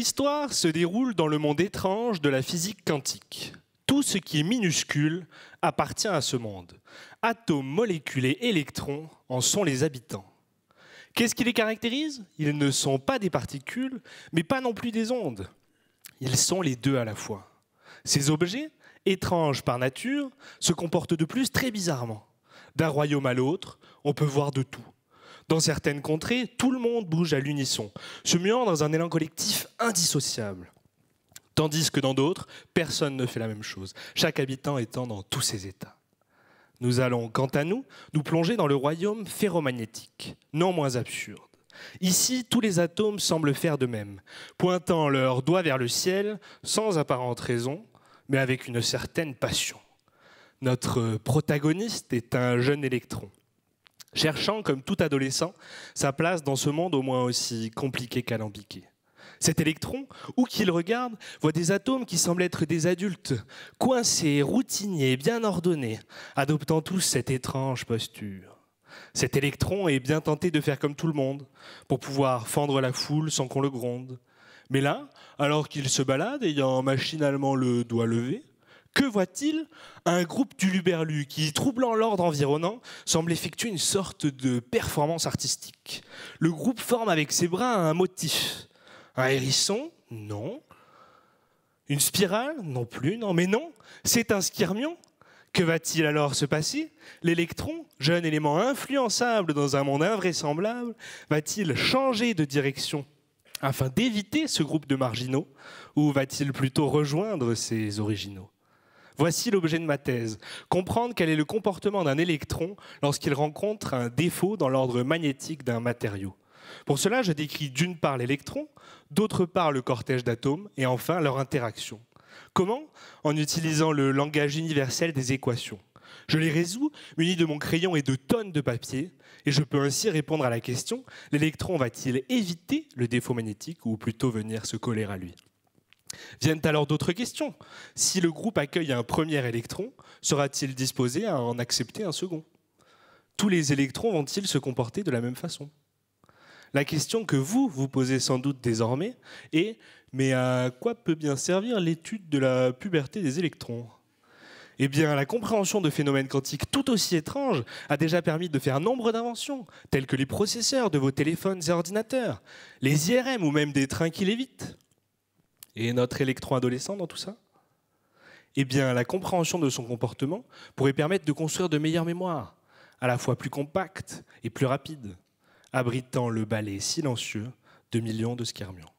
histoire se déroule dans le monde étrange de la physique quantique. Tout ce qui est minuscule appartient à ce monde. Atomes, molécules et électrons en sont les habitants. Qu'est-ce qui les caractérise? Ils ne sont pas des particules, mais pas non plus des ondes. Ils sont les deux à la fois. Ces objets, étranges par nature, se comportent de plus très bizarrement. D'un royaume à l'autre, on peut voir de tout. Dans certaines contrées, tout le monde bouge à l'unisson, se muant dans un élan collectif indissociable. Tandis que dans d'autres, personne ne fait la même chose, chaque habitant étant dans tous ses états. Nous allons, quant à nous, nous plonger dans le royaume ferromagnétique, non moins absurde. Ici, tous les atomes semblent faire de même, pointant leurs doigts vers le ciel, sans apparente raison, mais avec une certaine passion. Notre protagoniste est un jeune électron, cherchant, comme tout adolescent, sa place dans ce monde au moins aussi compliqué qu'alambiqué. Cet électron, où qu'il regarde, voit des atomes qui semblent être des adultes, coincés, routiniers, bien ordonnés, adoptant tous cette étrange posture. Cet électron est bien tenté de faire comme tout le monde, pour pouvoir fendre la foule sans qu'on le gronde. Mais là, alors qu'il se balade, ayant machinalement le doigt levé, que voit-il? Un groupe d'huluberlus qui, troublant l'ordre environnant, semble effectuer une sorte de performance artistique. Le groupe forme avec ses bras un motif. Un hérisson? Non. Une spirale? Non plus, non. Mais non, c'est un skyrmion. Que va-t-il alors se passer? L'électron, jeune élément influençable dans un monde invraisemblable, va-t-il changer de direction afin d'éviter ce groupe de marginaux, ou va-t-il plutôt rejoindre ses originaux? Voici l'objet de ma thèse, comprendre quel est le comportement d'un électron lorsqu'il rencontre un défaut dans l'ordre magnétique d'un matériau. Pour cela, je décris d'une part l'électron, d'autre part le cortège d'atomes, et enfin leur interaction. Comment? En utilisant le langage universel des équations. Je les résous, muni de mon crayon et de tonnes de papier, et je peux ainsi répondre à la question, l'électron va-t-il éviter le défaut magnétique ou plutôt venir se coller à lui? Viennent alors d'autres questions. Si le groupe accueille un premier électron, sera-t-il disposé à en accepter un second? Tous les électrons vont-ils se comporter de la même façon? La question que vous vous posez sans doute désormais est « mais à quoi peut bien servir l'étude de la puberté des électrons ?» Eh bien, la compréhension de phénomènes quantiques tout aussi étranges a déjà permis de faire nombre d'inventions, telles que les processeurs de vos téléphones et ordinateurs, les IRM ou même des trains qui lévitent. Et notre électron adolescent dans tout ça? Eh bien, la compréhension de son comportement pourrait permettre de construire de meilleures mémoires, à la fois plus compactes et plus rapides, abritant le balai silencieux de millions de skyrmions.